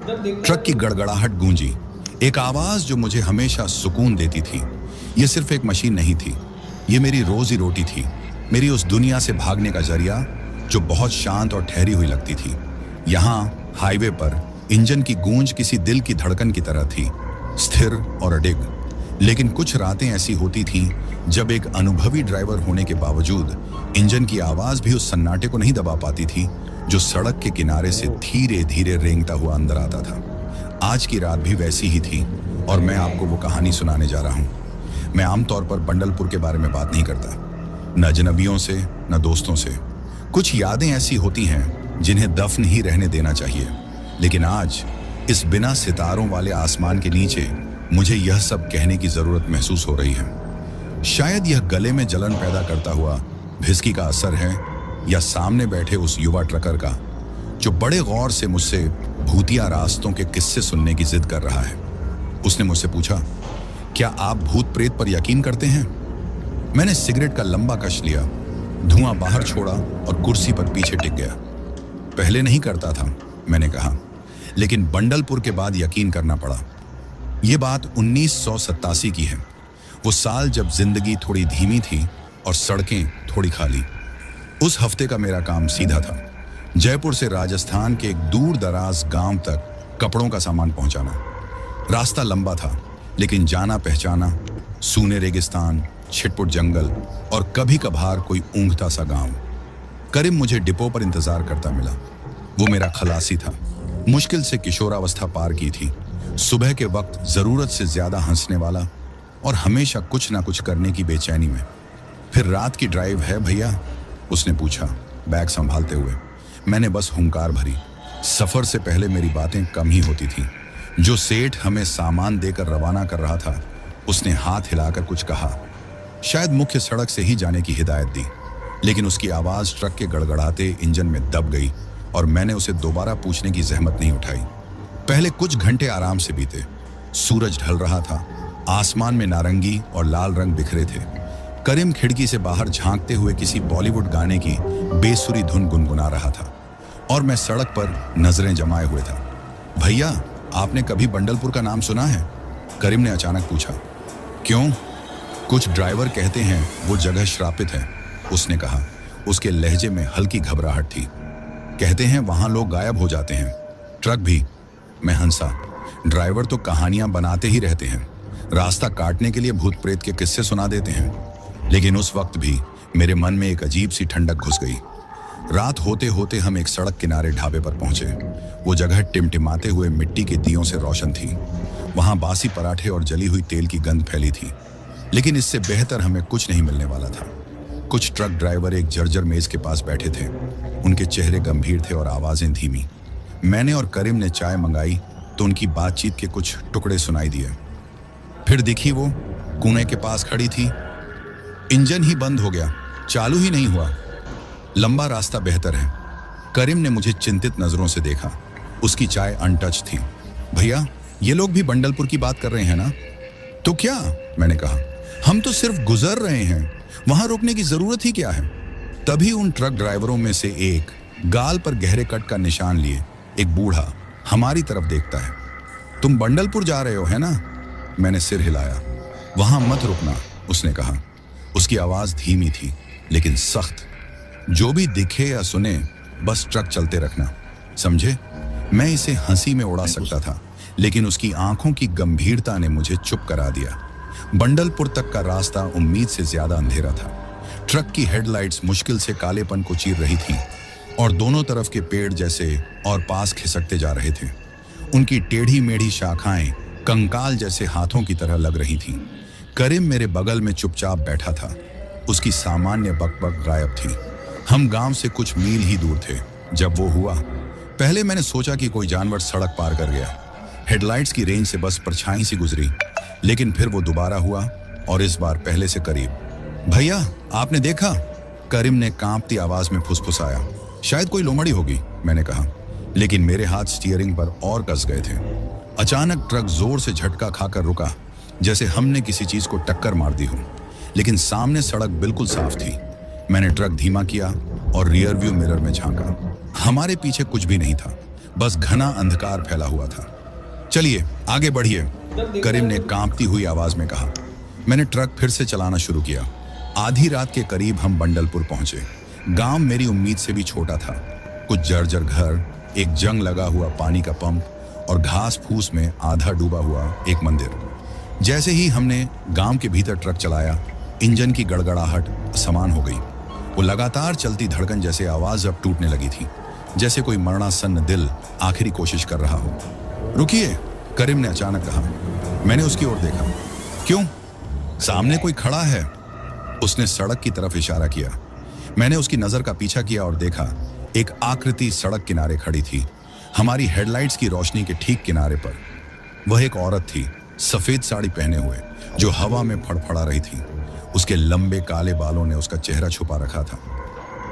Truck की गड़गड़ाहट गूंजी, एक आवाज जो मुझे हमेशा सुकून देती थी। ये सिर्फ एक मशीन नहीं थी, ये मेरी रोजी रोटी थी, मेरी उस दुनिया से भागने का जरिया जो बहुत शांत और ठहरी हुई लगती थी। यहाँ हाईवे पर इंजन की गूंज किसी दिल की धड़कन की तरह थी, स्थिर और अडिग। लेकिन कुछ रातें ऐसी होती थीं जब एक अनुभवी ड्राइवर होने के बावजूद इंजन की आवाज भी उस सन्नाटे को नहीं दबा पाती थी जो सड़क के किनारे से धीरे धीरे रेंगता हुआ अंदर आता था। आज की रात भी वैसी ही थी और मैं आपको वो कहानी सुनाने जा रहा हूँ। मैं आमतौर पर बंडलपुर के बारे में बात नहीं करता, न अजनबियों से न दोस्तों से। कुछ यादें ऐसी होती हैं जिन्हें दफन ही रहने देना चाहिए, लेकिन आज इस बिना सितारों वाले आसमान के नीचे मुझे यह सब कहने की जरूरत महसूस हो रही है। शायद यह गले में जलन पैदा करता हुआ भिस्की का असर है, या सामने बैठे उस युवा ट्रकर का जो बड़े गौर से मुझसे भूतिया रास्तों के किस्से सुनने की जिद कर रहा है। उसने मुझसे पूछा, क्या आप भूत प्रेत पर यकीन करते हैं? मैंने सिगरेट का लंबा कश लिया, धुआं बाहर छोड़ा और कुर्सी पर पीछे टिक गया। पहले नहीं करता था, मैंने कहा, लेकिन बंडलपुर के बाद यकीन करना पड़ा। यह बात 1987 की है, वो साल जब जिंदगी थोड़ी धीमी थी और सड़कें थोड़ी खाली। उस हफ्ते का मेरा काम सीधा था, जयपुर से राजस्थान के एक दूर दराज गांव तक कपड़ों का सामान पहुंचाना। रास्ता लंबा था, लेकिन जाना पहचाना, सूने रेगिस्तान, छिटपुट जंगल और कभी कभार कोई ऊँघता सा गांव। करीम मुझे डिपो पर इंतजार करता मिला। वो मेरा खलासी था, मुश्किल से किशोरावस्था पार की थी, सुबह के वक्त जरूरत से ज्यादा हंसने वाला और हमेशा कुछ ना कुछ करने की बेचैनी में। फिर रात की ड्राइव है भैया? उसने पूछा, बैग संभालते हुए। मैंने बस हुंकार भरी। सफर से पहले मेरी बातें कम ही होती थीं। जो सेठ हमें सामान देकर रवाना कर रहा था, उसने हाथ हिलाकर कुछ कहा, शायद मुख्य सड़क से ही जाने की हिदायत दी, लेकिन उसकी आवाज ट्रक के गड़गड़ाते इंजन में दब गई और मैंने उसे दोबारा पूछने की जहमत नहीं उठाई। पहले कुछ घंटे आराम से बीते। सूरज ढल रहा था, आसमान में नारंगी और लाल रंग बिखरे थे। करीम खिड़की से बाहर झांकते हुए किसी बॉलीवुड गाने की बेसुरी धुन गुनगुना रहा था और मैं सड़क पर नजरें जमाए हुए था। भैया, आपने कभी बंडलपुर का नाम सुना है? करीम ने अचानक पूछा। क्यों? कुछ ड्राइवर कहते हैं वो जगह श्रापित है, उसने कहा। उसके लहजे में हल्की घबराहट थी। कहते हैं वहां लोग गायब हो जाते हैं, ट्रक भी। मैं हंसा। ड्राइवर तो कहानियां बनाते ही रहते हैं, रास्ता काटने के लिए भूत प्रेत के किस्से सुना देते हैं। लेकिन उस वक्त भी मेरे मन में एक अजीब सी ठंडक घुस गई। रात होते होते हम एक सड़क किनारे ढाबे पर पहुंचे। वो जगह टिमटिमाते हुए मिट्टी के दियों से रोशन थी। वहां बासी पराठे और जली हुई तेल की गंध फैली थी, लेकिन इससे बेहतर हमें कुछ नहीं मिलने वाला था। कुछ ट्रक ड्राइवर एक जर्जर मेज के पास बैठे थे। उनके चेहरे गंभीर थे और आवाजें धीमी। मैंने और करीम ने चाय मंगाई तो उनकी बातचीत के कुछ टुकड़े सुनाई दिए। फिर दिखी वो कुएं के पास खड़ी थी। इंजन ही बंद हो गया, चालू ही नहीं हुआ। लंबा रास्ता बेहतर है। करीम ने मुझे चिंतित नजरों से देखा। उसकी चाय अनटच थी। भैया, ये लोग भी बंडलपुर की बात कर रहे हैं ना? तो क्या? मैंने कहा, हम तो सिर्फ गुजर रहे हैं, वहां रुकने की जरूरत ही क्या है? तभी उन ट्रक ड्राइवरों में से एक, गाल पर गहरे कट का निशान लिए एक बूढ़ा, हमारी तरफ देखता है। तुम बंडलपुर जा रहे हो, है ना? मैंने सिर हिलाया। वहां मत रुकना, उसने कहा। उसकी आवाज धीमी थी लेकिन सख्त। जो भी दिखे या सुने, बस ट्रक चलते रखना, समझे? मैं इसे हंसी में उड़ा सकता था, लेकिन उसकी आंखों की गंभीरता ने मुझे चुप करा दिया। बंडलपुर तक का रास्ता उम्मीद से ज्यादा अंधेरा था। ट्रक की हेडलाइट्स मुश्किल से कालेपन को चीर रही थीं और दोनों तरफ के पेड़ जैसे और पास खिसकते जा रहे थे। उनकी टेढ़ी मेढ़ी शाखाएं कंकाल जैसे हाथों की तरह लग रही थीं। करीम मेरे बगल में चुपचाप बैठा था। उसकी सामान्य बकबक गायब थी। हम गांव से कुछ मील ही दूर थे जब वो हुआ। पहले मैंने सोचा कि कोई जानवर सड़क पार कर गया। हेडलाइट्स की रेंज से बस परछाई सी गुजरी, लेकिन फिर वो दोबारा हुआ और इस बार पहले से करीब। भैया, आपने देखा? करीम ने कांपती आवाज में फुसफुसाया। शायद कोई लोमड़ी होगी, मैंने कहा, लेकिन मेरे हाथ स्टीयरिंग पर और कस गए थे। अचानक ट्रक जोर से झटका खाकर रुका, जैसे हमने किसी चीज को टक्कर मार दी हो। लेकिन सामने सड़क बिल्कुल साफ थी। मैंने ट्रक धीमा किया और रियर व्यू मिरर में झांका। हमारे पीछे कुछ भी नहीं था, बस घना अंधकार फैला हुआ था। चलिए आगे बढ़िए, करीम ने कांपती हुई आवाज में कहा। मैंने ट्रक फिर से चलाना शुरू किया। आधी रात के करीब हम बंडलपुर पहुंचे। गांव मेरी उम्मीद से भी छोटा था। कुछ जर्जर घर, एक जंग लगा हुआ पानी का पंप और घास फूस में आधा डूबा हुआ एक मंदिर। जैसे ही हमने गांव के भीतर ट्रक चलाया, इंजन की गड़गड़ाहट समान हो गई। वो लगातार चलती धड़कन जैसे आवाज अब टूटने लगी थी, जैसे कोई मरणासन्न दिल आखिरी कोशिश कर रहा हो। रुकिए, करीम ने अचानक कहा। मैंने उसकी ओर देखा। क्यों? सामने कोई खड़ा है। उसने सड़क की तरफ इशारा किया। मैंने उसकी नजर का पीछा किया और देखा एक आकृति सड़क किनारे खड़ी थी, हमारी हेडलाइट्स की रोशनी के ठीक किनारे पर। वह एक औरत थी, सफेद साड़ी पहने हुए, जो हवा में फड़फड़ा रही थी। उसके लंबे काले बालों ने उसका चेहरा छुपा रखा था।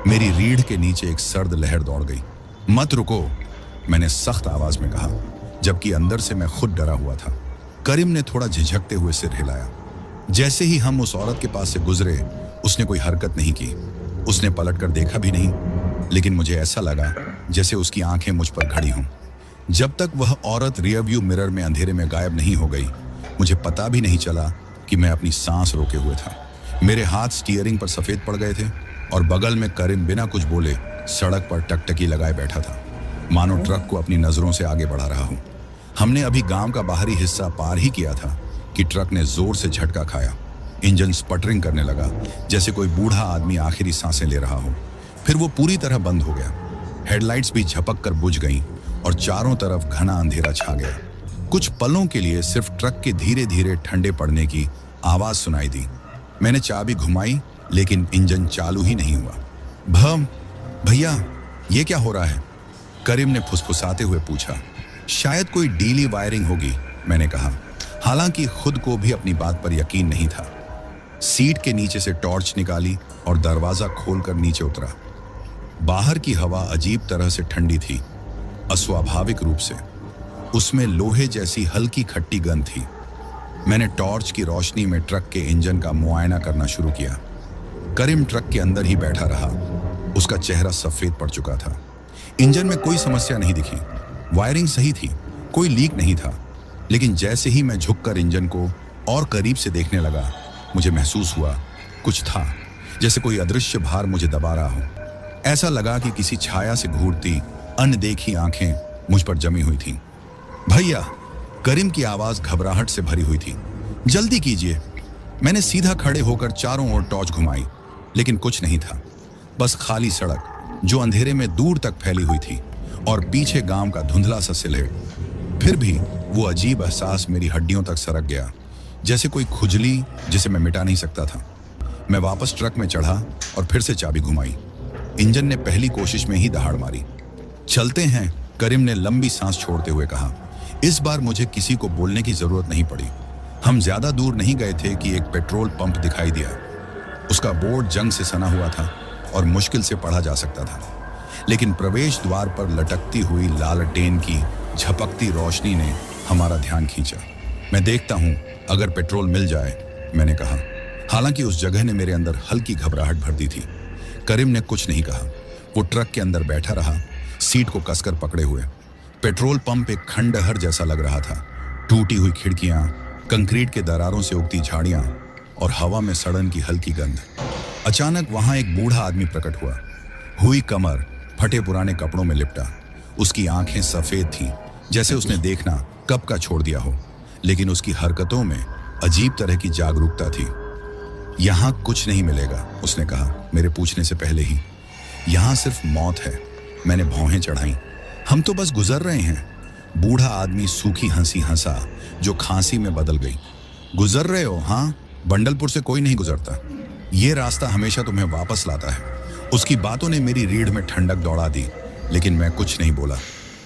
मेरी रीढ़ के नीचे एक सर्द लहर दौड़ गई। मत रुको, मैंने सख्त आवाज में कहा, जबकि अंदर से मैं खुद डरा हुआ था। करीम ने थोड़ा झिझकते हुए सिर हिलाया। जैसे ही हम उस औरत के पास से गुजरे, उसने कोई हरकत नहीं की। उसने पलटकर देखा भी नहीं, लेकिन मुझे ऐसा लगा जैसे उसकी आंखें मुझ पर खड़ी हों। जब तक वह औरत रियरव्यू मिरर में अंधेरे में गायब नहीं हो गई, मुझे पता भी नहीं चला कि मैं अपनी सांस रोके हुए था। मेरे हाथ स्टीयरिंग पर सफेद पड़ गए थे और बगल में करीम बिना कुछ बोले सड़क पर टकटकी लगाए बैठा था, मानो ट्रक को अपनी नजरों से आगे बढ़ा रहा हूं। हमने अभी गांव का बाहरी हिस्सा पार ही किया था कि ट्रक ने जोर से झटका खाया। इंजन स्पटरिंग करने लगा, जैसे कोई बूढ़ा आदमी आखिरी सांसें ले रहा हो। फिर वो पूरी तरह बंद हो गया। हेडलाइट्स भी झपक कर बुझ गईं और चारों तरफ घना अंधेरा छा गया। कुछ पलों के लिए सिर्फ ट्रक के धीरे धीरे ठंडे पड़ने की आवाज सुनाई दी। मैंने चाबी घुमाई, लेकिन इंजन चालू ही नहीं हुआ। भैया, ये क्या हो रहा है? करीम ने फुसफुसाते हुए पूछा। शायद कोई डीली वायरिंग होगी, मैंने कहा, हालांकि खुद को भी अपनी बात पर यकीन नहीं था। सीट के नीचे से टॉर्च निकाली और दरवाजा खोलकर नीचे उतरा। बाहर की हवा अजीब तरह से ठंडी थी, अस्वाभाविक रूप से। उसमें लोहे जैसी हल्की खट्टी गंध थी। मैंने टॉर्च की रोशनी में ट्रक के इंजन का मुआयना करना शुरू किया। करीम ट्रक के अंदर ही बैठा रहा। उसका चेहरा सफेद पड़ चुका था। इंजन में कोई समस्या नहीं दिखी, वायरिंग सही थी, कोई लीक नहीं था। लेकिन जैसे ही मैं झुककर इंजन को और करीब से देखने लगा, मुझे महसूस हुआ कुछ था, जैसे कोई अदृश्य भार मुझे दबा रहा हो। ऐसा लगा कि किसी छाया से घूरती अनदेखी आंखें मुझ पर जमी हुई थीं। भैया, करीम की आवाज घबराहट से भरी हुई थी। जल्दी कीजिए। मैंने सीधा खड़े होकर चारों ओर टॉर्च घुमाई, लेकिन कुछ नहीं था। बस खाली सड़क जो अंधेरे में दूर तक फैली हुई थी और पीछे गांव का धुंधला सा सिलहट। फिर भी वो अजीब एहसास मेरी हड्डियों तक सरक गया, जैसे कोई खुजली जिसे मैं मिटा नहीं सकता था। मैं वापस ट्रक में चढ़ा और फिर से चाबी घुमाई। इंजन ने पहली कोशिश में ही दहाड़ मारी। चलते हैं, करीम ने लंबी सांस छोड़ते हुए कहा। इस बार मुझे किसी को बोलने की जरूरत नहीं पड़ी। हम ज्यादा दूर नहीं गए थे कि एक पेट्रोल पंप दिखाई दिया। उसका बोर्ड जंग से सना हुआ था और मुश्किल से पढ़ा जा सकता था, लेकिन प्रवेश द्वार पर लटकती हुई लालटेन की झपकती रोशनी ने हमारा ध्यान खींचा। मैं देखता हूं, अगर पेट्रोल मिल जाए, मैंने कहा। हालांकि उस जगह ने मेरे अंदर हल्की घबराहट भर दी थी। करीम ने कुछ नहीं कहा। वो ट्रक के अंदर बैठा रहा, सीट को कसकर पकड़े हुए। पेट्रोल पंप एक खंडहर जैसा लग रहा था। टूटी हुई खिड़कियां, कंक्रीट के दरारों से उगती झाड़ियां और हवा में सड़न की हल्की गंध। अचानक वहां एक बूढ़ा आदमी प्रकट हुआ, हुई कमर, फटे पुराने कपड़ों में लिपटा। उसकी आंखें सफेद थीं, जैसे उसने देखना कब का छोड़ दिया हो, लेकिन उसकी हरकतों में अजीब तरह की जागरूकता थी। यहां कुछ नहीं मिलेगा, उसने कहा मेरे पूछने से पहले ही। यहां सिर्फ मौत है, मैंने भौहें चढ़ाई। हम तो बस गुजर रहे हैं। बूढ़ा आदमी सूखी हंसी हंसा, जो खांसी में बदल गई। गुजर रहे हो? हाँ, बंडलपुर से कोई नहीं गुजरता। ये रास्ता हमेशा तुम्हें वापस लाता है। उसकी बातों ने मेरी रीढ़ में ठंडक दौड़ा दी, लेकिन मैं कुछ नहीं बोला।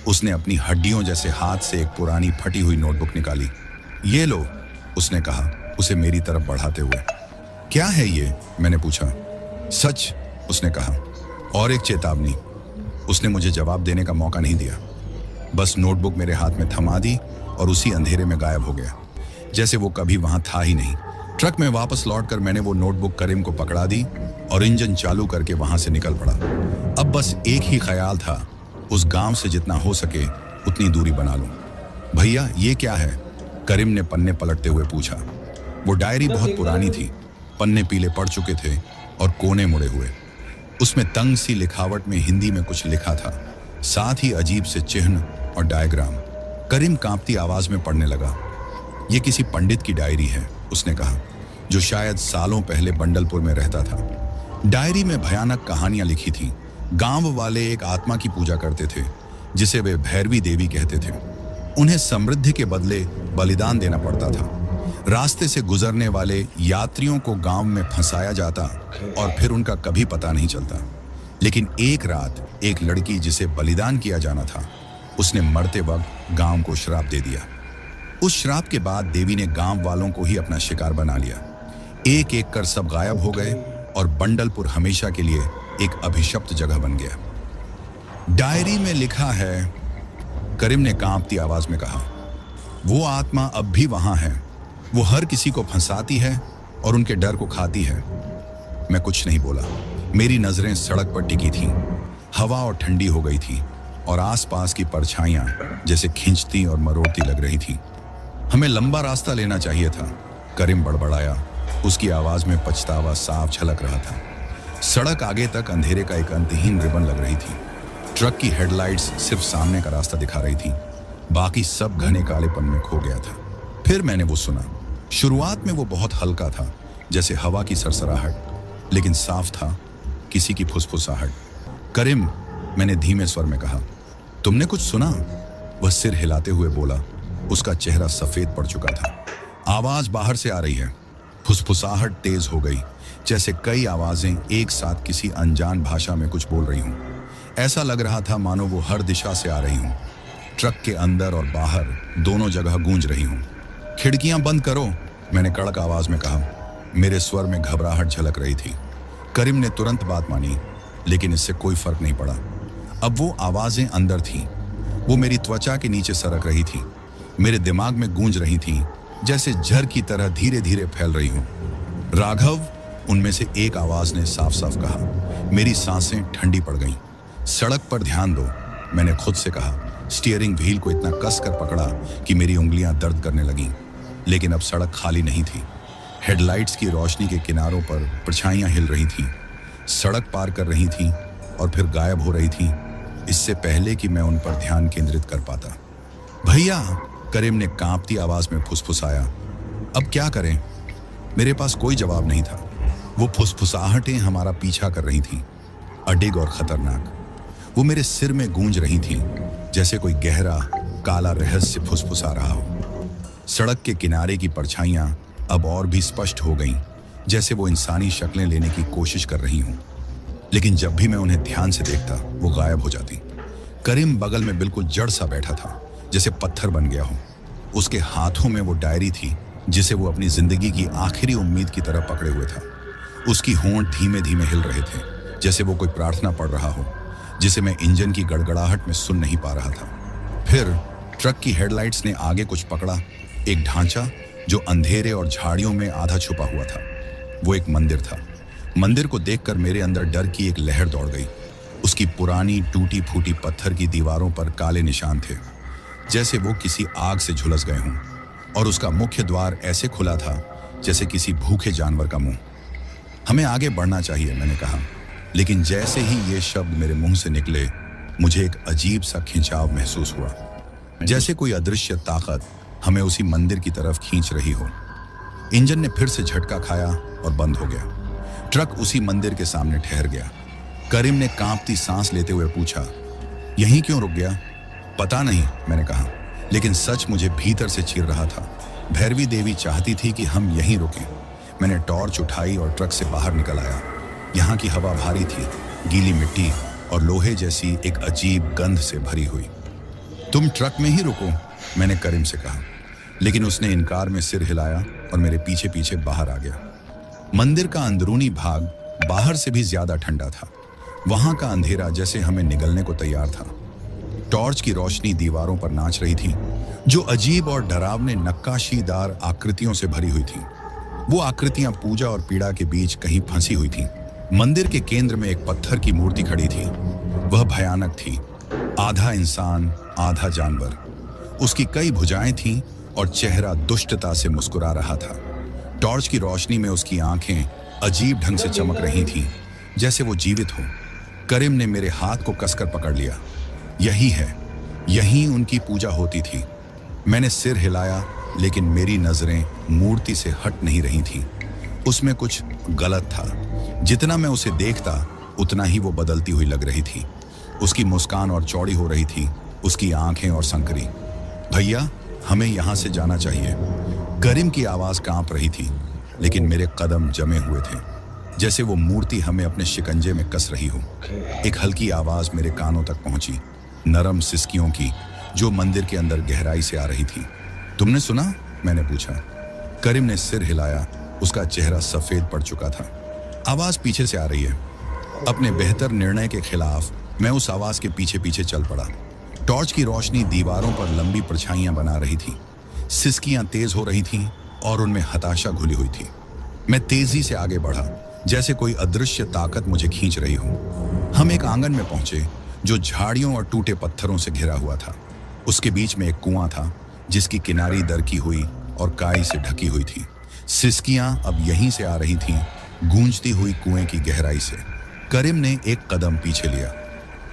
उसने अपनी हड्डियों जैसे हाथ से एक पुरानी फटी हुई नोटबुक निकाली। ये लो, उसने कहा, उसे मेरी तरफ बढ़ाते हुए। क्या है ये? मैंने पूछा। सच, उसने कहा, और एक चेतावनी। उसने मुझे जवाब देने का मौका नहीं दिया, बस नोटबुक मेरे हाथ में थमा दी और उसी अंधेरे में गायब हो गया, जैसे वो कभी वहां था ही नहीं। ट्रक में वापस लौटकर मैंने वो नोटबुक करीम को पकड़ा दी और इंजन चालू करके वहां से निकल पड़ा। अब बस एक ही ख्याल था उस गांव से जितना हो सके उतनी दूरी बना लूं। भैया ये क्या है? करीम ने पन्ने पलटते हुए पूछा। वो डायरी बहुत पुरानी थी, पन्ने पीले पड़ चुके थे और कोने मुड़े हुए। उसमें तंग सी लिखावट में हिंदी में कुछ लिखा था, साथ ही अजीब से चिन्ह और डायग्राम। करीम कांपती आवाज में पढ़ने लगा। ये किसी पंडित की डायरी है, उसने कहा, जो शायद सालों पहले बंडलपुर में रहता था। डायरी में भयानक कहानियां लिखी थीं। गांव वाले एक आत्मा की पूजा करते थे जिसे वे भैरवी देवी कहते थे। उन्हें समृद्धि के बदले बलिदान देना पड़ता था। रास्ते से गुजरने वाले यात्रियों को गांव में फंसाया जाता और फिर उनका कभी पता नहीं चलता। लेकिन एक रात एक लड़की जिसे बलिदान किया जाना था, उसने मरते वक्त गांव को श्राप दे दिया। उस श्राप के बाद देवी ने गांव वालों को ही अपना शिकार बना लिया। एक एक कर सब गायब हो गए और बंडलपुर हमेशा के लिए एक अभिशप्त जगह बन गया। डायरी में लिखा है, करीम ने कांपती आवाज में कहा, वो आत्मा अब भी वहां है। वो हर किसी को फंसाती है और उनके डर को खाती है। मैं कुछ नहीं बोला। मेरी नजरें सड़क पर टिकी थीं। हवा और ठंडी हो गई थी और आसपास की परछाइयां जैसे खींचती और मरोड़ती लग रही थी। हमें लंबा रास्ता लेना चाहिए था, करीम बड़बड़ाया। उसकी आवाज में पछतावा साफ झलक रहा था। सड़क आगे तक अंधेरे का एक अंतहीन रिबन लग रही थी। ट्रक की हेडलाइट्स सिर्फ सामने का रास्ता दिखा रही थी, बाकी सब घने कालेपन में खो गया था। फिर मैंने वो सुना। शुरुआत में वो बहुत हल्का था, जैसे हवा की सरसराहट, लेकिन साफ था, किसी की फुसफुसाहट। करीम, मैंने धीमे स्वर में कहा, तुमने कुछ सुना? वह सिर हिलाते हुए बोला। उसका चेहरा सफेद पड़ चुका था। आवाज बाहर से आ रही है। फुसफुसाहट तेज हो गई, जैसे कई आवाजें एक साथ किसी अनजान भाषा में कुछ बोल रही हूं। ऐसा लग रहा था मानो वो हर दिशा से आ रही हूं। ट्रक के अंदर और बाहर दोनों जगह गूंज रही हूं। खिड़कियां बंद करो, मैंने कड़क आवाज में कहा। मेरे स्वर में घबराहट झलक रही थी। करीम ने तुरंत बात मानी, लेकिन इससे कोई फर्क नहीं पड़ा। अब वो आवाजें अंदर थीं। वो मेरी त्वचा के नीचे सरक रही थी, मेरे दिमाग में गूंज रही थी, जैसे झर की तरह धीरे धीरे फैल रही हूं। राघव, उनमें से एक आवाज ने साफ साफ कहा। मेरी सांसें ठंडी पड़ गईं। सड़क पर ध्यान दो, मैंने खुद से कहा। स्टीयरिंग व्हील को इतना कस कर पकड़ा कि मेरी उंगलियां दर्द करने लगीं। लेकिन अब सड़क खाली नहीं थी। हेडलाइट्स की रोशनी के किनारों पर परछाइयां हिल रही थीं, सड़क पार कर रही थीं और फिर गायब हो रही थीं, इससे पहले कि मैं उन पर ध्यान केंद्रित कर पाता। भैया, करीम ने कांपती आवाज में फुसफुसाया। अब क्या करें? मेरे पास कोई जवाब नहीं था। वो फुसफुसाहटें हमारा पीछा कर रही थीं, अडिग और खतरनाक। वो मेरे सिर में गूंज रही थीं, जैसे कोई गहरा काला रहस्य फुसफुसा रहा हो। सड़क के किनारे की परछाइयां अब और भी स्पष्ट हो गईं, जैसे वो इंसानी शक्लें लेने की कोशिश कर रही हों। लेकिन जब भी मैं उन्हें ध्यान से देखता, वो गायब हो जाती। करीम बगल में बिल्कुल जड़ सा बैठा था, जैसे पत्थर बन गया हो। उसके हाथों में वो डायरी थी जिसे वो अपनी जिंदगी की आखिरी उम्मीद की तरह पकड़े हुए था। उसकी होंठ धीमे धीमे हिल रहे थे, जैसे वो कोई प्रार्थना पढ़ रहा हो, जिसे मैं इंजन की गड़गड़ाहट में सुन नहीं पा रहा था। फिर ट्रक की हेडलाइट्स ने आगे कुछ पकड़ा, एक ढांचा जो अंधेरे और झाड़ियों में आधा छुपा हुआ था। वो एक मंदिर था। मंदिर को देखकर मेरे अंदर डर की एक लहर दौड़ गई। उसकी पुरानी टूटी फूटी पत्थर की दीवारों पर काले निशान थे, जैसे वो किसी आग से झुलस गए हों। और उसका मुख्य द्वार ऐसे खुला था जैसे किसी भूखे जानवर का मुंह। हमें आगे बढ़ना चाहिए, मैंने कहा। लेकिन जैसे ही ये शब्द मेरे मुंह से निकले, मुझे एक अजीब सा खिंचाव महसूस हुआ, जैसे कोई अदृश्य ताकत हमें उसी मंदिर की तरफ खींच रही हो। इंजन ने फिर से झटका खाया और बंद हो गया। ट्रक उसी मंदिर के सामने ठहर गया। करीम ने कांपती सांस लेते हुए पूछा, यहीं क्यों रुक गया? पता नहीं, मैंने कहा, लेकिन सच मुझे भीतर से चीर रहा था। भैरवी देवी चाहती थी कि हम यहीं रुकें। मैंने टॉर्च उठाई और ट्रक से बाहर निकल आया। यहाँ की हवा भारी थी, गीली मिट्टी और लोहे जैसी एक अजीब गंध से भरी हुई। तुम ट्रक में ही रुको, मैंने करीम से कहा, लेकिन उसने इनकार में सिर हिलाया और मेरे पीछे पीछे बाहर आ गया। मंदिर का अंदरूनी भाग बाहर से भी ज्यादा ठंडा था। वहां का अंधेरा जैसे हमें निगलने को तैयार था। टॉर्च की रोशनी दीवारों पर नाच रही थी, जो अजीब और डरावने नक्काशीदार आकृतियों से भरी हुई थी। वो आकृतियां पूजा और पीड़ा के बीच कहीं फंसी हुई थीं। मंदिर के केंद्र में एक पत्थर की मूर्ति खड़ी थी। वह भयानक थी। आधा इंसान आधा जानवर। उसकी कई भुजाएं थीं और चेहरा दुष्टता से मुस्कुरा रहा था। टॉर्च की रोशनी में उसकी आंखें अजीब ढंग से चमक रही थीं, जैसे वो जीवित हो। करीम ने मेरे हाथ को कसकर पकड़ लिया। यही है, यहीं उनकी पूजा होती थी। मैंने सिर हिलाया, लेकिन मेरी नजरें मूर्ति से हट नहीं रही थीं। उसमें कुछ गलत था। जितना मैं उसे देखता, उतना ही वो बदलती हुई लग रही थी। उसकी मुस्कान और चौड़ी हो रही थी, उसकी आंखें और संकरी। भैया, हमें यहां से जाना चाहिए। करीम की आवाज कांप रही थी, लेकिन मेरे कदम जमे हुए थे, जैसे वो मूर्ति हमें अपने शिकंजे में कस रही हो। एक हल्की आवाज मेरे कानों तक पहुंची, नरम सिसकियों की, जो मंदिर के अंदर गहराई से आ रही थी। तुमने सुना? मैंने पूछा। करीम ने सिर हिलाया, उसका चेहरा सफेद पड़ चुका था। आवाज पीछे से आ रही है। अपने बेहतर निर्णय के खिलाफ मैं उस आवाज के पीछे पीछे चल पड़ा। टॉर्च की रोशनी दीवारों पर लंबी परछाइयां बना रही थी। सिसकियां तेज हो रही थीं और उनमें हताशा घुली हुई थी। मैं तेजी से आगे बढ़ा, जैसे कोई अदृश्य ताकत मुझे खींच रही हो। हम एक आंगन में पहुंचे, जो झाड़ियों और टूटे पत्थरों से घिरा हुआ था। उसके बीच में एक कुआं था, जिसकी किनारी दरकी हुई और काई से ढकी हुई थी। सिसकियां अब यहीं से आ रही थीं, गूंजती हुई कुएं की गहराई से। करीम ने एक कदम पीछे लिया।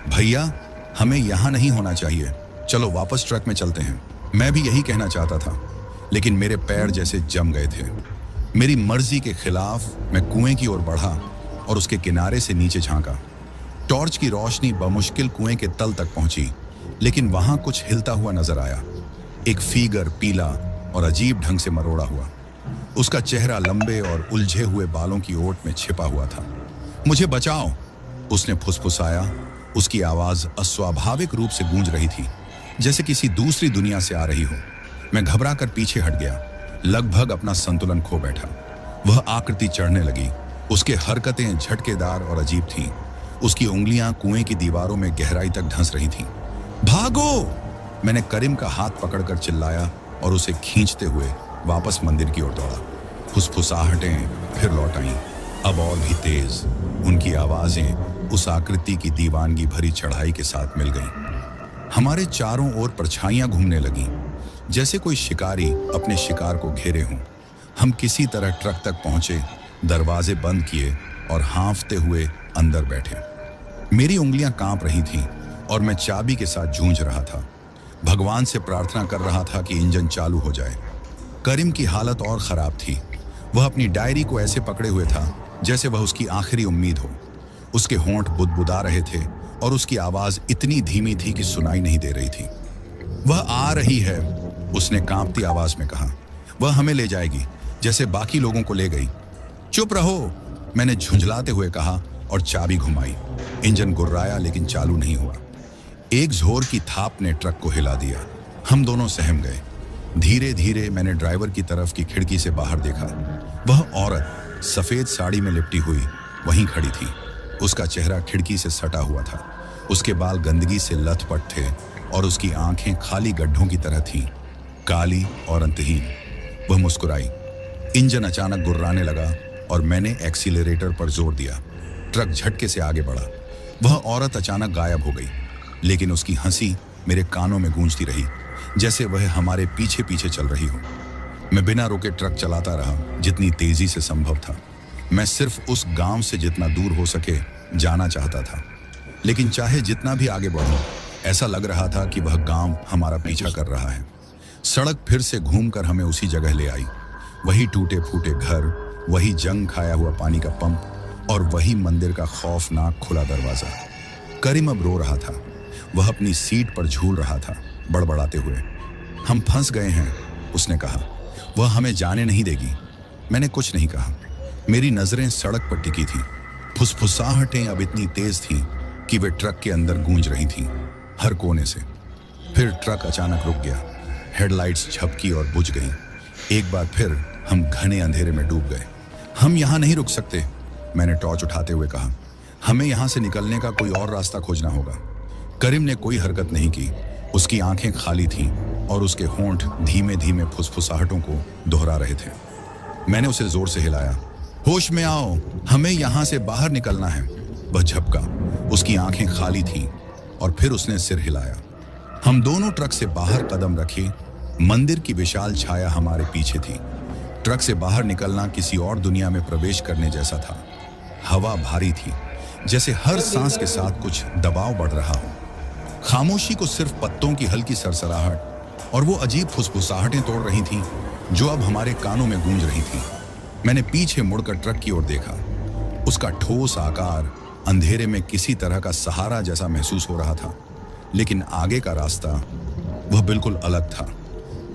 भैया, हमें यहां नहीं होना चाहिए। चलो वापस ट्रक में चलते हैं। मैं भी यही कहना चाहता था, लेकिन मेरे पैर जैसे जम गए थे। मेरी मर्जी के खिलाफ मैं कुएं की ओर बढ़ा और उसके किनारे से नीचे झांका। टॉर्च की रोशनी बमुश्किल कुएं के तल तक पहुंची, लेकिन वहां कुछ हिलता हुआ नजर आया। एक फिगर पीला और अजीब ढंग से मरोड़ा हुआ। उसका चेहरा लंबे और उलझे हुए बालों की ओट में छिपा हुआ था। मुझे बचाओ, उसने फुसफुसाया। उसकी आवाज अस्वाभाविक रूप से गूंज रही थी, जैसे किसी दूसरी दुनिया से आ रही हो। मैं घबरा कर पीछे हट गया, लगभग अपना संतुलन खो बैठा। वह आकृति चढ़ने लगी। उसके हरकतें झटकेदार और अजीब थीं। उसकी उंगलियां कुएं की दीवारों में गहराई तक धंस रही थीं। भागो! मैंने करीम का हाथ पकड़कर चिल्लाया और उसे खींचते हुए वापस मंदिर की ओर दौड़ा। फुसफुसाहटें फिर लौट आईं, अब और भी तेज। उनकी आवाजें उस आकृति की दीवानगी भरी चढ़ाई के साथ मिल गईं। हमारे चारों ओर परछाइयां घूमने लगीं, जैसे कोई शिकारी अपने शिकार को घेरे हों। हम किसी तरह ट्रक तक पहुंचे, दरवाजे बंद किए और हाँफते हुए अंदर बैठे। मेरी उंगलियां कांप रही थीं और मैं चाबी के साथ जूझ रहा था। भगवान से प्रार्थना कर रहा था कि इंजन चालू हो जाए। करीम की हालत और खराब थी। वह अपनी डायरी को ऐसे पकड़े हुए था जैसे वह उसकी आखिरी उम्मीद हो। उसके होंठ बुदबुदा रहे थे और उसकी आवाज इतनी धीमी थी कि सुनाई नहीं दे रही थी। वह आ रही है, उसने कांपती आवाज में कहा। वह हमें ले जाएगी, जैसे बाकी लोगों को ले गई। चुप रहो, मैंने झुंझलाते हुए कहा और चाबी घुमाई। इंजन गुर्राया, लेकिन चालू नहीं हुआ। एक जोर की थाप ने ट्रक को हिला दिया। हम दोनों सहम गए। धीरे धीरे मैंने ड्राइवर की तरफ की खिड़की से बाहर देखा। वह औरत सफेद साड़ी में लिपटी हुई वहीं खड़ी थी। उसका चेहरा खिड़की से सटा हुआ था। उसके बाल गंदगी से लथपथ थे और उसकी आंखें खाली गड्ढों की तरह थीं, काली और अंतहीन। वह मुस्कुराई। इंजन अचानक गुर्राने लगा और मैंने एक्सीलरेटर पर जोर दिया। ट्रक झटके से आगे बढ़ा। वह औरत अचानक गायब हो गई, लेकिन उसकी हंसी मेरे कानों में गूंजती रही, जैसे वह हमारे पीछे पीछे चल रही हो। मैं बिना रुके ट्रक चलाता रहा, जितनी तेजी से संभव था। मैं सिर्फ उस गांव से जितना दूर हो सके जाना चाहता था, लेकिन चाहे जितना भी आगे बढ़ूं, ऐसा लग रहा था कि वह गांव हमारा पीछा कर रहा है। सड़क फिर से घूमकर हमें उसी जगह ले आई। वही टूटे फूटे घर, वही जंग खाया हुआ पानी का पंप और वही मंदिर का खौफनाक खुला दरवाजा। करीम अब रो रहा था। वह अपनी सीट पर झूल रहा था, बड़बड़ाते हुए। हम फंस गए हैं, उसने कहा। वह हमें जाने नहीं देगी। मैंने कुछ नहीं कहा। मेरी नजरें सड़क पर टिकी थीं। फुसफुसाहटें अब इतनी तेज थीं कि वे ट्रक के अंदर गूंज रही थीं, हर कोने से। फिर ट्रक अचानक रुक गया। हेडलाइट्स झपकी और बुझ गईं। एक बार फिर हम घने अंधेरे में डूब गए। हम यहाँ नहीं रुक सकते, मैंने टॉर्च उठाते हुए कहा। हमें यहाँ से निकलने का कोई और रास्ता खोजना होगा। करीम ने कोई हरकत नहीं की। उसकी आंखें खाली थीं और उसके होंठ धीमे धीमे फुसफुसाहटों को दोहरा रहे थे। मैंने उसे जोर से हिलाया। होश में आओ, हमें यहाँ से बाहर निकलना है। वह झपका। उसकी आंखें खाली थीं और फिर उसने सिर हिलाया। हम दोनों ट्रक से बाहर कदम रखे। मंदिर की विशाल छाया हमारे पीछे थी। ट्रक से बाहर निकलना किसी और दुनिया में प्रवेश करने जैसा था। हवा भारी थी, जैसे हर सांस के साथ कुछ दबाव बढ़ रहा हो। खामोशी को सिर्फ पत्तों की हल्की सरसराहट और वो अजीब फुसफुसाहटें तोड़ रही थीं, जो अब हमारे कानों में गूंज रही थीं। मैंने पीछे मुड़कर ट्रक की ओर देखा। उसका ठोस आकार अंधेरे में किसी तरह का सहारा जैसा महसूस हो रहा था, लेकिन आगे का रास्ता वह बिल्कुल अलग था।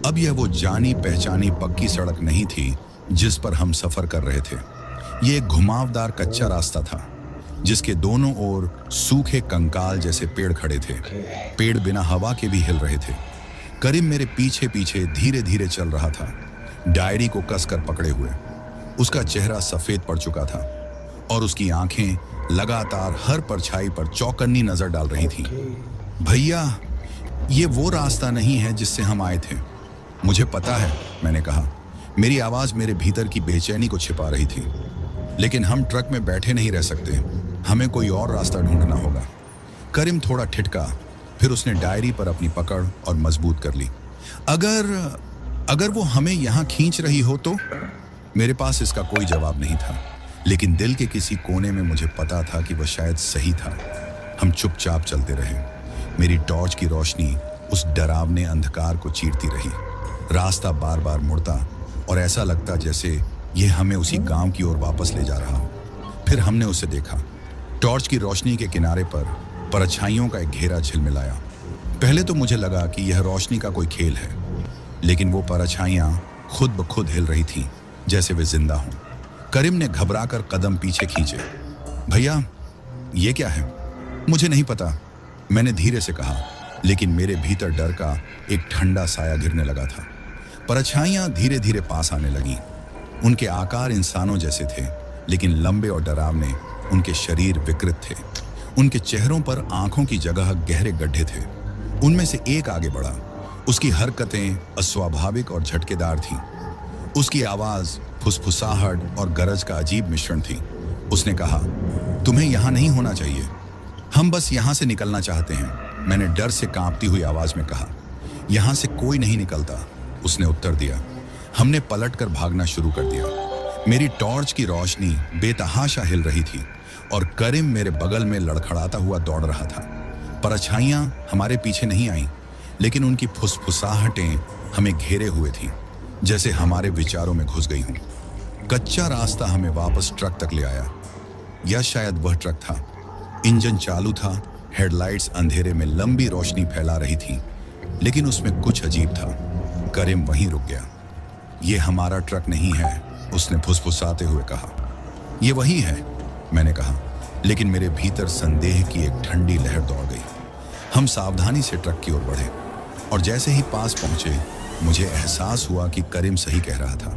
अब यह वो जानी पहचानी पक्की सड़क नहीं थी जिस पर हम सफर कर रहे थे। यह एक घुमावदार कच्चा रास्ता था, जिसके दोनों ओर सूखे कंकाल जैसे पेड़ खड़े थे। पेड़ बिना हवा के भी हिल रहे थे। करीम मेरे पीछे पीछे धीरे धीरे चल रहा था, डायरी को कसकर पकड़े हुए। उसका चेहरा सफेद पड़ चुका था और उसकी आंखें लगातार हर परछाई पर चौकन्नी नजर डाल रही थीं। भैया, ये वो रास्ता नहीं है जिससे हम आए थे। मुझे पता है, मैंने कहा। मेरी आवाज मेरे भीतर की बेचैनी को छिपा रही थी। लेकिन हम ट्रक में बैठे नहीं रह सकते, हमें कोई और रास्ता ढूंढना होगा। करीम थोड़ा ठिठका, फिर उसने डायरी पर अपनी पकड़ और मजबूत कर ली। अगर वो हमें यहाँ खींच रही हो तो? मेरे पास इसका कोई जवाब नहीं था, लेकिन दिल के किसी कोने में मुझे पता था कि वह शायद सही था। हम चुपचाप चलते रहे। मेरी टॉर्च की रोशनी उस डरावने अंधकार को चीरती रही। रास्ता बार बार मुड़ता और ऐसा लगता जैसे यह हमें उसी गांव की ओर वापस ले जा रहा हो। फिर हमने उसे देखा। टॉर्च की रोशनी के किनारे पर परछाइयों का एक घेरा झिलमिलाया। पहले तो मुझे लगा कि यह रोशनी का कोई खेल है, लेकिन वो परछाइयां खुद ब खुद हिल रही थीं, जैसे वे जिंदा हों। करीम ने घबराकर कदम पीछे खींचे। भैया, ये क्या है? मुझे नहीं पता, मैंने धीरे से कहा, लेकिन मेरे भीतर डर का एक ठंडा साया गिरने लगा था। परछाइयां धीरे धीरे पास आने लगीं। उनके आकार इंसानों जैसे थे, लेकिन लंबे और डरावने। उनके शरीर विकृत थे। उनके चेहरों पर आंखों की जगह गहरे गड्ढे थे। उनमें से एक आगे बढ़ा। उसकी हरकतें अस्वाभाविक और झटकेदार थीं। उसकी आवाज फुसफुसाहट और गरज का अजीब मिश्रण थी। उसने कहा, तुम्हें यहाँ नहीं होना चाहिए, हम बस यहाँ से निकलना चाहते हैं। मैंने डर से कांपती हुई आवाज में कहा, यहाँ से कोई नहीं निकलता, उसने उत्तर दिया। हमने पलटकर भागना शुरू कर दिया। मेरी टॉर्च की रोशनी बेतहाशा हिल रही थी और करीम मेरे बगल में लड़खड़ाता हुआ दौड़ रहा था। परछाइयां हमारे पीछे नहीं आईं, लेकिन उनकी फुसफुसाहटें हमें घेरे हुए थीं, जैसे हमारे विचारों में घुस गई हों। कच्चा रास्ता हमें वापस ट्रक तक ले आया, या शायद वह ट्रक था। इंजन चालू था, हेडलाइट्स अंधेरे में लंबी रोशनी फैला रही थी, लेकिन उसमें कुछ अजीब था। करीम वहीं रुक गया। ये हमारा ट्रक नहीं है, उसने फुसफुसाते हुए कहा। ये वही है, मैंने कहा, लेकिन मेरे भीतर संदेह की एक ठंडी लहर दौड़ गई। हम सावधानी से ट्रक की ओर बढ़े और जैसे ही पास पहुंचे, मुझे एहसास हुआ कि करीम सही कह रहा था।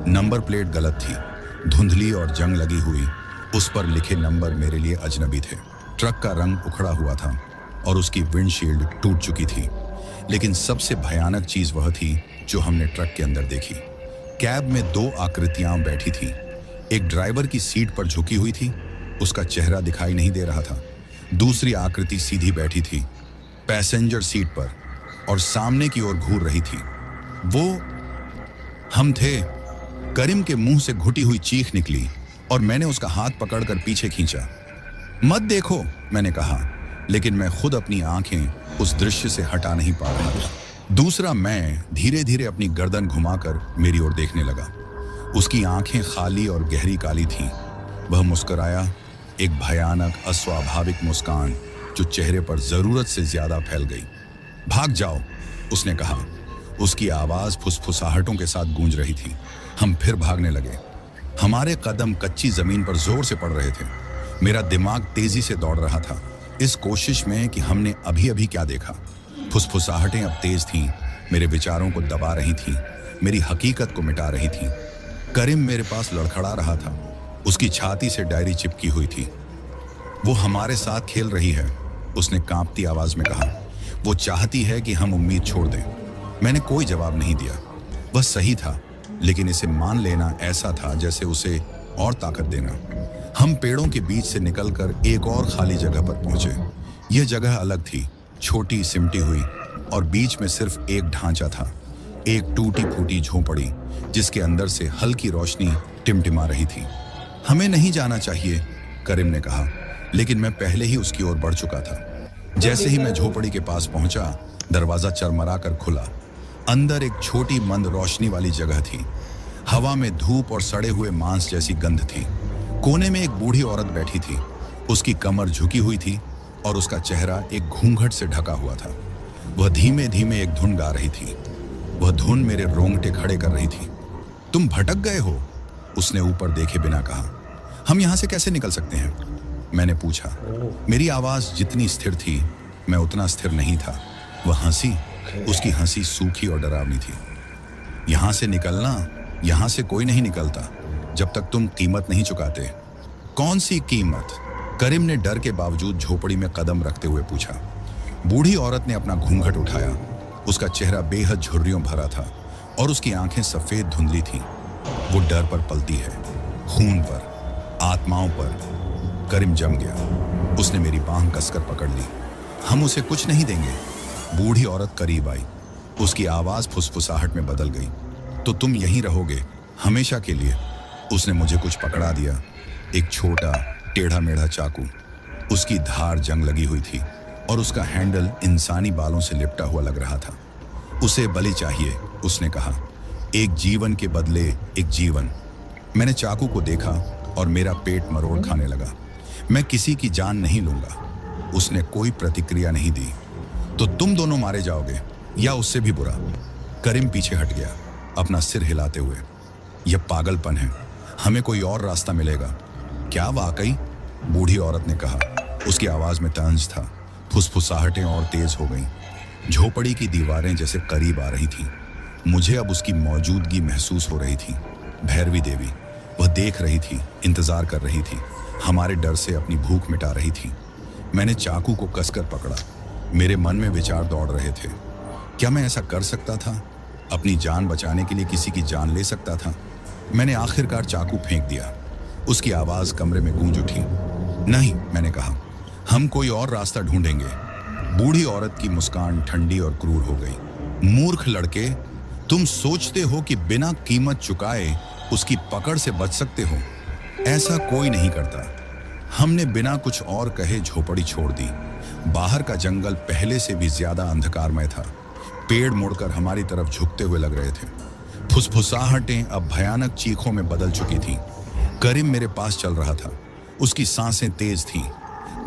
नंबर प्लेट गलत थी, धुंधली और जंग लगी हुई। उस पर लिखे नंबर मेरे लिए अजनबी थे। ट्रक का रंग उखड़ा हुआ था और उसकी विंडशील्ड टूट चुकी थी। लेकिन सबसे भयानक चीज वह थी जो हमने ट्रक के अंदर देखी। कैब में दो आकृतियां बैठी थीं। एक ड्राइवर की सीट पर झुकी हुई थी, उसका चेहरा दिखाई नहीं दे रहा था। दूसरी आकृति सीधी बैठी थी पैसेंजर सीट पर और सामने की ओर घूर रही थी। वो हम थे। करीम के मुंह से घुटी हुई चीख निकली और मैंने उसका हाथ पकड़कर पीछे खींचा। मत देखो, मैंने कहा, लेकिन मैं खुद अपनी आंखें उस दृश्य से हटा नहीं पा रहा था। दूसरा मैं धीरे धीरे अपनी गर्दन घुमाकर मेरी ओर देखने लगा। उसकी आंखें खाली और गहरी काली थीं। वह मुस्कुराया, एक भयानक अस्वाभाविक मुस्कान जो चेहरे पर जरूरत से ज्यादा फैल गई। भाग जाओ, उसने कहा। उसकी आवाज फुसफुसाहटों के साथ गूंज रही थी। हम फिर भागने लगे। हमारे कदम कच्ची जमीन पर जोर से पड़ रहे थे। मेरा दिमाग तेजी से दौड़ रहा था, इस कोशिश में कि हमने अभी अभी क्या देखा। फुसफुसाहटें अब तेज थीं, मेरे विचारों को दबा रही थीं, मेरी हकीकत को मिटा रही थीं। करीम मेरे पास लड़खड़ा रहा था, उसकी छाती से डायरी चिपकी हुई थी। वो हमारे साथ खेल रही है, उसने कांपती आवाज में कहा। वो चाहती है कि हम उम्मीद छोड़ दें। मैंने कोई जवाब नहीं दिया। वह सही था, लेकिन इसे मान लेना ऐसा था जैसे उसे और ताकत देना। हम पेड़ों के बीच से निकलकर एक और खाली जगह पर पहुंचे। यह जगह अलग थी, छोटी सिमटी हुई, और बीच में सिर्फ एक ढांचा था, एक टूटी फूटी झोपड़ी जिसके अंदर से हल्की रोशनी टिमटिमा रही थी। हमें नहीं जाना चाहिए, करीम ने कहा, लेकिन मैं पहले ही उसकी ओर बढ़ चुका था। जैसे ही मैं झोपड़ी के पास पहुंचा, दरवाजा चरमरा कर खुला। अंदर एक छोटी मंद रोशनी वाली जगह थी। हवा में धूप और सड़े हुए मांस जैसी गंध थी। कोने में एक बूढ़ी औरत बैठी थी। उसकी कमर झुकी हुई थी और उसका चेहरा एक घूंघट से ढका हुआ था। वह धीमे धीमे एक धुन गा रही थी। वह धुन मेरे रोंगटे खड़े कर रही थी। तुम भटक गए हो? उसने ऊपर देखे बिना कहा। हम यहां से कैसे निकल सकते हैं? मैंने पूछा। मेरी आवाज जितनी स्थिर थी, मैं उतना स्थिर नहीं था। वह हंसी, उसकी हंसी सूखी और डरावनी थी। यहां से निकलना, यहां से कोई नहीं निकलता जब तक तुम कीमत नहीं चुकाते। कौन सी कीमत? करीम ने डर के बावजूद झोपड़ी में कदम रखते हुए पूछा। बूढ़ी औरत ने अपना घूंघट उठाया। उसका चेहरा बेहद झुर्रियों भरा था और उसकी आंखें सफेद धुंधली थीं। वो डर पर पलती है, खून पर, आत्माओं पर। करीम जम गया। उसने मेरी बांह कसकर पकड़ ली। हम उसे कुछ नहीं देंगे। बूढ़ी औरत करीब आई। उसकी आवाज फुसफुसाहट में बदल गई। तो तुम यहीं रहोगे हमेशा के लिए? उसने मुझे कुछ पकड़ा दिया, एक छोटा टेढ़ा मेढ़ा चाकू। उसकी धार जंग लगी हुई थी और उसका हैंडल इंसानी बालों से लिपटा हुआ लग रहा था। उसे बलि चाहिए, उसने कहा। एक जीवन के बदले एक जीवन। मैंने चाकू को देखा और मेरा पेट मरोड़ खाने लगा। मैं किसी की जान नहीं लूंगा। उसने कोई प्रतिक्रिया नहीं दी। तो तुम दोनों मारे जाओगे या उससे भी बुरा? करीम पीछे हट गया, अपना सिर हिलाते हुए। यह पागलपन है, हमें कोई और रास्ता मिलेगा। क्या वाकई? बूढ़ी औरत ने कहा। उसकी आवाज में तंज था। फुसफुसाहटें और तेज हो गईं। झोपड़ी की दीवारें जैसे करीब आ रही थीं। मुझे अब उसकी मौजूदगी महसूस हो रही थी। भैरवी देवी, वह देख रही थी, इंतजार कर रही थी, हमारे डर से अपनी भूख मिटा रही थी। मैंने चाकू को कसकर पकड़ा। मेरे मन में विचार दौड़ रहे थे। क्या मैं ऐसा कर सकता था? अपनी जान बचाने के लिए किसी की जान ले सकता था? मैंने आखिरकार चाकू फेंक दिया। उसकी आवाज कमरे में गूंज उठी। नहीं, मैंने कहा, हम कोई और रास्ता ढूंढेंगे। बूढ़ी औरत की मुस्कान ठंडी और क्रूर हो गई। मूर्ख लड़के, तुम सोचते हो कि बिना कीमत चुकाए उसकी पकड़ से बच सकते हो? ऐसा कोई नहीं करता। हमने बिना कुछ और कहे झोपड़ी छोड़ दी। बाहर का जंगल पहले से भी ज्यादा अंधकारमय था। पेड़ मुड़कर हमारी तरफ झुकते हुए लग रहे थे। फुसफुसाहटें अब भयानक चीखों में बदल चुकी थीं। करीम मेरे पास चल रहा था। उसकी सांसें तेज थीं।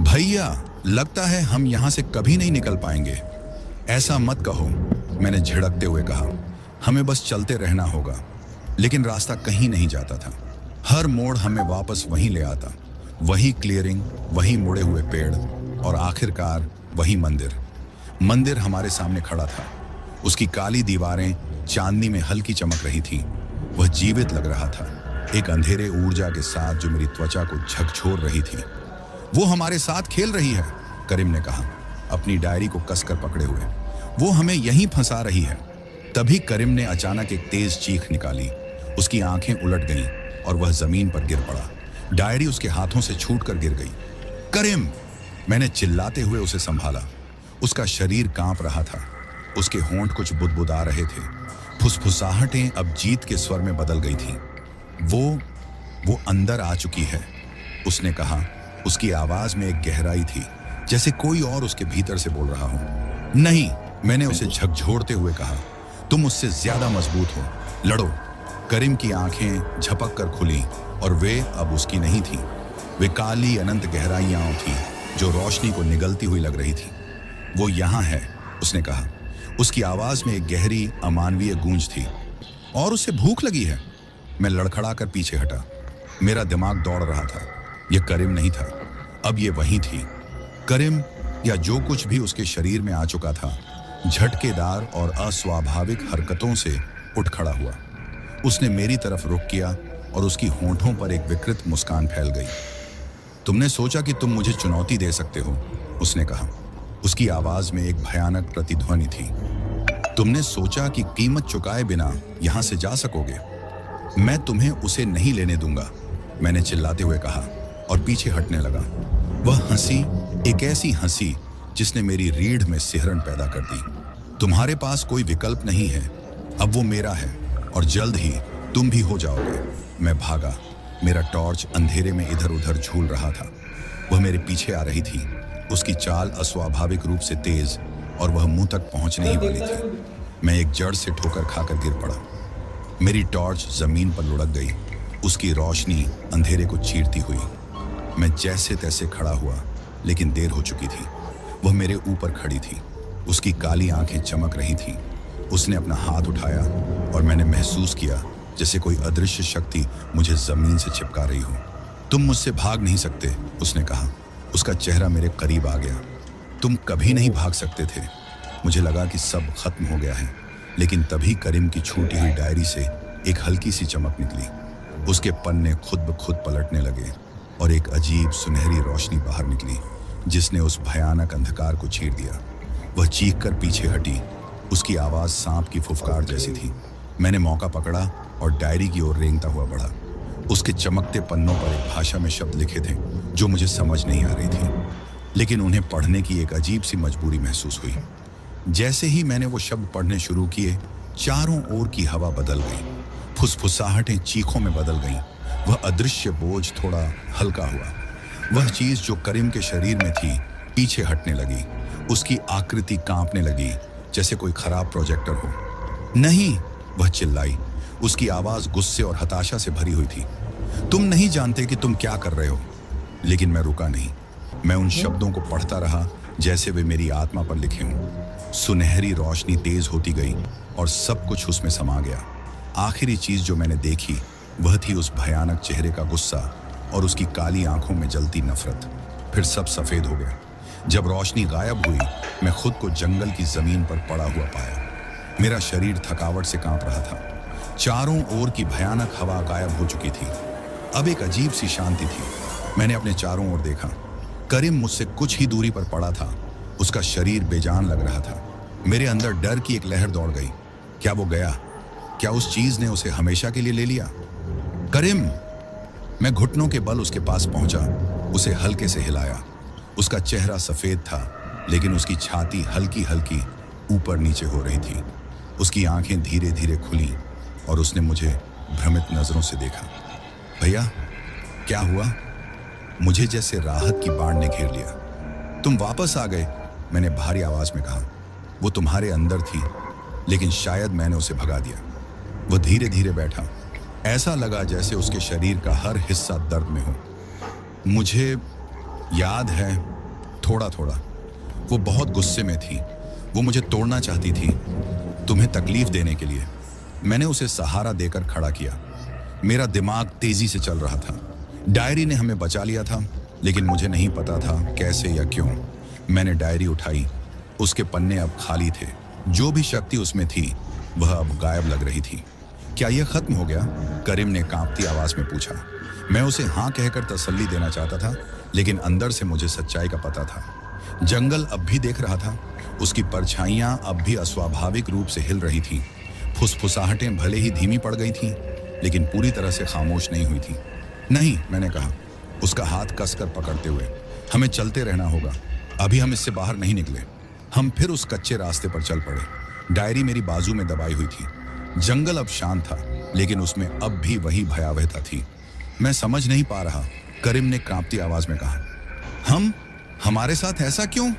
भैया, लगता है हम यहां से कभी नहीं निकल पाएंगे। ऐसा मत कहो, मैंने झिड़कते हुए कहा। हमें बस चलते रहना होगा। लेकिन रास्ता कहीं नहीं जाता था। हर मोड़ हमें वापस वहीं ले आता। वही क्लियरिंग, वही मुड़े हुए पेड़ और आखिरकार वही मंदिर। मंदिर हमारे सामने खड़ा था। उसकी काली दीवारें चांदनी में हल्की चमक रही थीं। वह जीवित लग रहा था, एक अंधेरे ऊर्जा के साथ जो मेरी त्वचा को झकझोर रही थी। वो हमारे साथ खेल रही है, करीम ने कहा, अपनी डायरी को कसकर पकड़े हुए। वो हमें यहीं फंसा रही है। तभी करीम ने अचानक एक तेज चीख निकाली। उसकी आंखें उलट गईं और वह जमीन पर गिर पड़ा। डायरी उसके हाथों से छूटकर गिर गई। करीम! मैंने चिल्लाते हुए उसे संभाला। उसका शरीर कांप रहा था। उसके होंठ कुछ बुदबुदा रहे थे। फुसफुसाहटें अब जीत के स्वर में बदल गई थीं। वो अंदर आ चुकी है, उसने कहा। उसकी आवाज में एक गहराई थी, जैसे कोई और उसके भीतर से बोल रहा हो। नहीं, मैंने उसे झकझोरते हुए कहा, तुम उससे ज्यादा मजबूत हो, लड़ो। करीम की आंखें झपक कर खुली और वे अब उसकी नहीं थीं। वे काली अनंत गहराइयां थीं जो रोशनी को निगलती हुई लग रही थी। वो यहाँ है, उसने कहा। उसकी आवाज में एक गहरी अमानवीय गूंज थी। और उसे भूख लगी है। मैं लड़खड़ाकर पीछे हटा। मेरा दिमाग दौड़ रहा था। यह करीम नहीं था, अब ये वही थी। करीम, या जो कुछ भी उसके शरीर में आ चुका था, झटकेदार और अस्वाभाविक हरकतों से उठ खड़ा हुआ। उसने मेरी तरफ रुख किया और उसकी होंठों पर एक विकृत मुस्कान फैल गई। तुमने सोचा कि तुम मुझे चुनौती दे सकते हो, उसने कहा। उसकी आवाज में एक भयानक प्रतिध्वनि थी। तुमने सोचा कि कीमत चुकाए बिना यहां से जा सकोगे? मैं तुम्हें उसे नहीं लेने दूंगा, मैंने चिल्लाते हुए कहा और पीछे हटने लगा। वह हंसी, एक ऐसी हंसी जिसने मेरी रीढ़ में सिहरन पैदा कर दी। तुम्हारे पास कोई विकल्प नहीं है, अब वो मेरा है और जल्द ही तुम भी हो जाओगे। मैं भागा। मेरा टॉर्च अंधेरे में इधर उधर झूल रहा था। वह मेरे पीछे आ रही थी। उसकी चाल अस्वाभाविक रूप से तेज और वह मुंह तक पहुंचने ही वाली थी। मैं एक जड़ से ठोकर खाकर गिर पड़ा। मेरी टॉर्च जमीन पर लुढ़क गई। उसकी रोशनी अंधेरे को चीरती हुई। मैं जैसे तैसे खड़ा हुआ, लेकिन देर हो चुकी थी। वह मेरे ऊपर खड़ी थी। उसकी काली आंखें चमक रही थीं। उसने अपना हाथ उठाया और मैंने महसूस किया जैसे कोई अदृश्य शक्ति मुझे जमीन से चिपका रही हो। तुम मुझसे भाग नहीं सकते, उसने कहा। उसका चेहरा मेरे करीब आ गया। तुम कभी नहीं भाग सकते थे। मुझे लगा कि सब खत्म हो गया है, लेकिन तभी करीम की छूटी हुई डायरी से एक हल्की सी चमक निकली। उसके पन्ने खुद ब खुद पलटने लगे और एक अजीब सुनहरी रोशनी बाहर निकली, जिसने उस भयानक अंधकार को चीर दिया। वह चीख कर पीछे हटी। उसकी आवाज़ सांप की फुफकार जैसी थी। मैंने मौका पकड़ा और डायरी की ओर रेंगता हुआ बढ़ा। उसके चमकते पन्नों पर एक भाषा में शब्द लिखे थे जो मुझे समझ नहीं आ रही थी, लेकिन उन्हें पढ़ने की एक अजीब सी मजबूरी महसूस हुई। जैसे ही मैंने वो शब्द पढ़ने शुरू किए, चारों ओर की हवा बदल गई। फुसफुसाहटें चीखों में बदल गईं। वह अदृश्य बोझ थोड़ा हल्का हुआ। वह चीज जो करीम के शरीर में थी पीछे हटने लगी। उसकी आकृति कांपने लगी जैसे कोई खराब प्रोजेक्टर हो। नहीं, वह चिल्लाई। उसकी आवाज गुस्से और हताशा से भरी हुई थी। तुम नहीं जानते कि तुम क्या कर रहे हो। लेकिन मैं रुका नहीं। मैं उन शब्दों को पढ़ता रहा जैसे वे मेरी आत्मा पर लिखे हों। सुनहरी रोशनी तेज होती गई और सब कुछ उसमें समा गया। आखिरी चीज जो मैंने देखी वह थी उस भयानक चेहरे का गुस्सा और उसकी काली आंखों में जलती नफरत। फिर सब सफेद हो गया। जब रोशनी गायब हुई, मैं खुद को जंगल की जमीन पर पड़ा हुआ पाया। मेरा शरीर थकावट से कांप रहा था। चारों ओर की भयानक हवा गायब हो चुकी थी। अब एक अजीब सी शांति थी। मैंने अपने चारों ओर देखा। करीम मुझसे कुछ ही दूरी पर पड़ा था। उसका शरीर बेजान लग रहा था। मेरे अंदर डर की एक लहर दौड़ गई। क्या वो गया? क्या उस चीज ने उसे हमेशा के लिए ले लिया? करीम! मैं घुटनों के बल उसके पास पहुंचा। उसे हल्के से हिलाया। उसका चेहरा सफेद था, लेकिन उसकी छाती हल्की हल्की ऊपर नीचे हो रही थी। उसकी आंखें धीरे धीरे खुली और उसने मुझे भ्रमित नजरों से देखा। भैया, क्या हुआ? मुझे जैसे राहत की बाढ़ ने घेर लिया। तुम वापस आ गए, मैंने भारी आवाज में कहा। वो तुम्हारे अंदर थी, लेकिन शायद मैंने उसे भगा दिया। वो धीरे धीरे बैठा। ऐसा लगा जैसे उसके शरीर का हर हिस्सा दर्द में हो। मुझे याद है, थोड़ा थोड़ा। वो बहुत गुस्से में थी। वो मुझे तोड़ना चाहती थी, तुम्हें तकलीफ देने के लिए। मैंने उसे सहारा देकर खड़ा किया। मेरा दिमाग तेजी से चल रहा था। डायरी ने हमें बचा लिया था, लेकिन मुझे नहीं पता था कैसे या क्यों। मैंने डायरी उठाई। उसके पन्ने अब खाली थे। जो भी शक्ति उसमें थी वह अब गायब लग रही थी। क्या यह खत्म हो गया? करीम ने कांपती आवाज में पूछा। मैं उसे हाँ कहकर तसल्ली देना चाहता था, लेकिन अंदर से मुझे सच्चाई का पता था। जंगल अब भी देख रहा था। उसकी परछाइयां अब भी अस्वाभाविक रूप से हिल रही थीं। फुसफुसाहटें भले ही धीमी पड़ गई थीं, लेकिन पूरी तरह से खामोश नहीं हुई थीं। नहीं, मैंने कहा, उसका हाथ कसकर पकड़ते हुए। हमें चलते रहना होगा। अभी हम इससे बाहर नहीं निकले। हम फिर उस कच्चे रास्ते पर चल पड़े। डायरी मेरी बाजू में दबाई हुई थी। जंगल अब शांत था, लेकिन उसमें अब भी वही भयावहता थी। मैं समझ नहीं पा रहा, करीम ने कांपती आवाज में कहा। हमारे साथ ऐसा क्यों?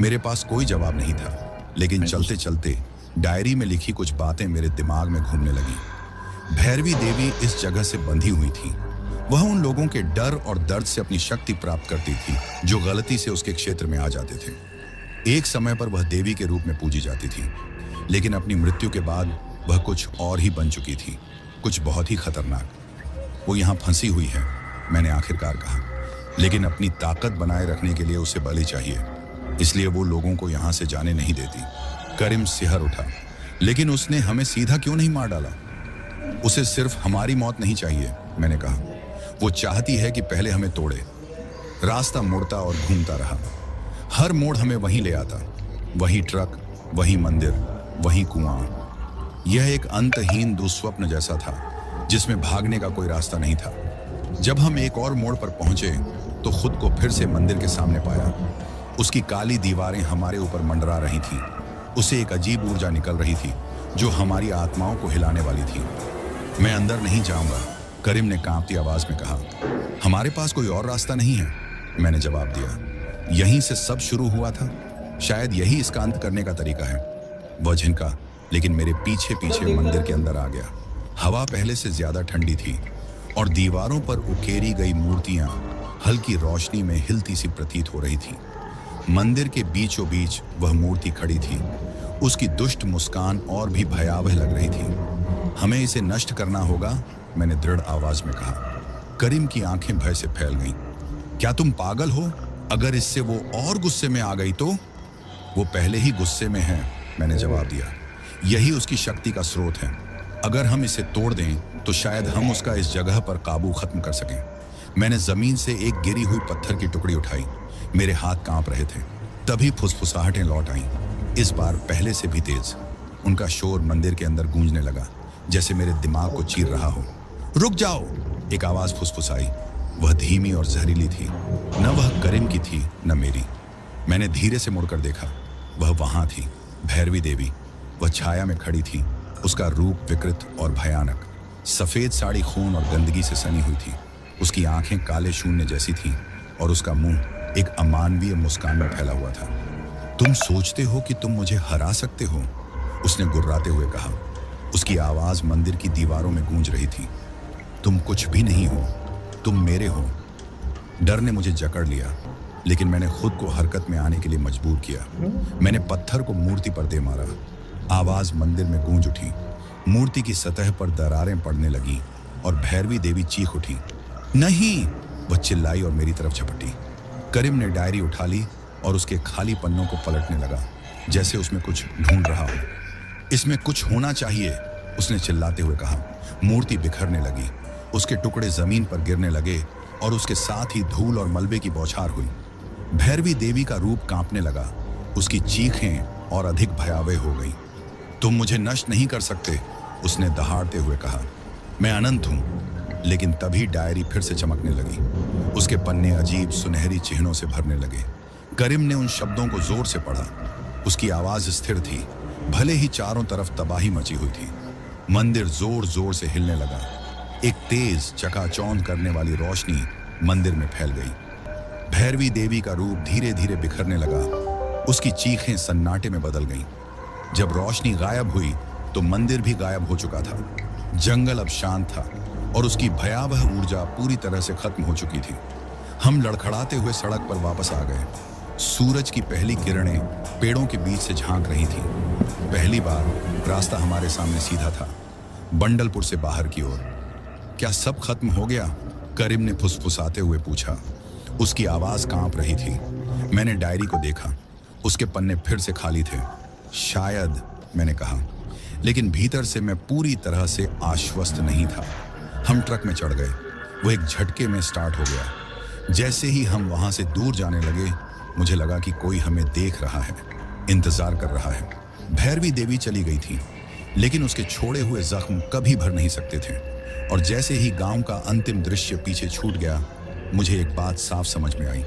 मेरे पास कोई जवाब नहीं था, लेकिन चलते चलते डायरी में लिखी कुछ बातें मेरे दिमाग में घूमने लगी। भैरवी देवी इस जगह से बंधी हुई थी। वह उन लोगों के डर और दर्द से अपनी शक्ति प्राप्त करती थी जो गलती से उसके क्षेत्र में आ जाते थे। एक समय पर वह देवी के रूप में पूजी जाती थी, लेकिन अपनी मृत्यु के बाद वह कुछ और ही बन चुकी थी, कुछ बहुत ही खतरनाक। वो यहाँ फंसी हुई है, मैंने आखिरकार कहा, लेकिन अपनी ताकत बनाए रखने के लिए उसे बलि चाहिए, इसलिए वो लोगों को यहाँ से जाने नहीं देती। करीम सिहर उठा। लेकिन उसने हमें सीधा क्यों नहीं मार डाला? उसे सिर्फ हमारी मौत नहीं चाहिए, मैंने कहा। वो चाहती है कि पहले हमें तोड़े। रास्ता मुड़ता और घूमता रहा। हर मोड़ हमें वहीं ले आता। वही ट्रक, वही मंदिर, वही कुआं। यह एक अंतहीन दुस्वप्न जैसा था, जिसमें भागने का कोई रास्ता नहीं था। जब हम एक और मोड़ पर पहुंचे तो खुद को फिर से मंदिर के सामने पाया। उसकी काली दीवारें हमारे ऊपर मंडरा रही थीं। उसे एक अजीब ऊर्जा निकल रही थी जो हमारी आत्माओं को हिलाने वाली थी। मैं अंदर नहीं जाऊंगा, करीम ने कांपती आवाज में कहा। हमारे पास कोई और रास्ता नहीं है, मैंने जवाब दिया। यहीं से सब शुरू हुआ था, शायद यही इसका अंत करने का तरीका है। वह झिनका, लेकिन मेरे पीछे पीछे मंदिर के अंदर आ गया। हवा पहले से ज्यादा ठंडी थी और दीवारों पर उकेरी गई मूर्तियां हल्की रोशनी में हिलती सी प्रतीत हो रही थी। मंदिर के बीचों बीच वह मूर्ति खड़ी थी। उसकी दुष्ट मुस्कान और भी भयावह लग रही थी। हमें इसे नष्ट करना होगा, मैंने दृढ़ आवाज में कहा। करीम की आंखें भय से फैल गईं। क्या तुम पागल हो? अगर इससे वो और गुस्से में आ गई तो? वो पहले ही गुस्से में है, मैंने जवाब दिया। यही उसकी शक्ति का स्रोत है। अगर हम इसे तोड़ दें तो शायद हम उसका इस जगह पर काबू खत्म कर सकें। मैंने जमीन से एक गिरी हुई पत्थर की टुकड़ी उठाई। मेरे हाथ कांप रहे थे। तभी फुसफुसाहटें लौट आईं, इस बार पहले से भी तेज। उनका शोर मंदिर के अंदर गूंजने लगा, जैसे मेरे दिमाग को चीर रहा हो। रुक जाओ, एक आवाज फुसफुसाई। वह धीमी और जहरीली थी। न वह करीम की थी न मेरी। मैंने धीरे से मुड़कर देखा। वह वहां थी, भैरवी देवी। वह छाया में खड़ी थी, उसका रूप विकृत और भयानक। सफेद साड़ी खून और गंदगी से सनी हुई थी। उसकी आंखें काले शून्य जैसी थीं और उसका मुंह एक अमानवीय मुस्कान में फैला हुआ था। तुम सोचते हो कि तुम मुझे हरा सकते हो? उसने गुर्राते हुए कहा। उसकी आवाज मंदिर की दीवारों में गूंज रही थी। तुम कुछ भी नहीं हो, तुम मेरे हो। डर ने मुझे जकड़ लिया, लेकिन मैंने खुद को हरकत में आने के लिए मजबूर किया। मैंने पत्थर को मूर्ति पर दे मारा। आवाज मंदिर में गूंज उठी। मूर्ति की सतह पर दरारें पड़ने लगी और भैरवी देवी चीख उठी। नहीं, वह चिल्लाई और मेरी तरफ झपटी। करीम ने डायरी उठा ली और उसके खाली पन्नों को पलटने लगा, जैसे उसमें कुछ ढूंढ रहा हो। इसमें कुछ होना चाहिए, उसने चिल्लाते हुए कहा। मूर्ति बिखरने लगी। उसके टुकड़े जमीन पर गिरने लगे और उसके साथ ही धूल और मलबे की बौछार हुई। भैरवी देवी का रूप कांपने लगा। उसकी चीखें और अधिक भयावह हो गईं। तुम मुझे नष्ट नहीं कर सकते, उसने दहाड़ते हुए कहा। मैं अनंत हूं। लेकिन तभी डायरी फिर से चमकने लगी। उसके पन्ने अजीब सुनहरी चिन्हों से भरने लगे। करीम ने उन शब्दों को जोर से पढ़ा। उसकी आवाज स्थिर थी, भले ही चारों तरफ तबाही मची हुई थी। मंदिर जोर जोर से हिलने लगा। एक तेज चकाचौंध करने वाली रोशनी मंदिर में फैल गई। भैरवी देवी का रूप धीरे धीरे बिखरने लगा। उसकी चीखें सन्नाटे में बदल गईं। जब रोशनी गायब हुई तो मंदिर भी गायब हो चुका था। जंगल अब शांत था और उसकी भयावह ऊर्जा पूरी तरह से खत्म हो चुकी थी। हम लड़खड़ाते हुए सड़क पर वापस आ गए। सूरज की पहली किरणें पेड़ों के बीच से झांक रही थीं। पहली बार रास्ता हमारे सामने सीधा था, बंडलपुर से बाहर की ओर। क्या सब खत्म हो गया? करीम ने फुसफुसाते हुए पूछा। उसकी आवाज कांप रही थी। मैंने डायरी को देखा। उसके पन्ने फिर से खाली थे। शायद, मैंने कहा, लेकिन भीतर से मैं पूरी तरह से आश्वस्त नहीं था। हम ट्रक में चढ़ गए। वो एक झटके में स्टार्ट हो गया। जैसे ही हम वहां से दूर जाने लगे, मुझे लगा कि कोई हमें देख रहा है, इंतजार कर रहा है। भैरवी देवी चली गई थी, लेकिन उसके छोड़े हुए जख्म कभी भर नहीं सकते थे। और जैसे ही गांव का अंतिम दृश्य पीछे छूट गया, मुझे एक बात साफ समझ में आई।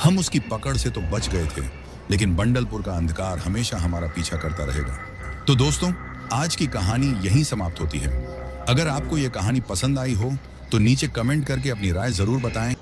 हम उसकी पकड़ से तो बच गए थे, लेकिन बंडलपुर का अंधकार हमेशा हमारा पीछा करता रहेगा। तो दोस्तों, आज की कहानी यहीं समाप्त होती है। अगर आपको यह कहानी पसंद आई हो तो नीचे कमेंट करके अपनी राय जरूर बताएं।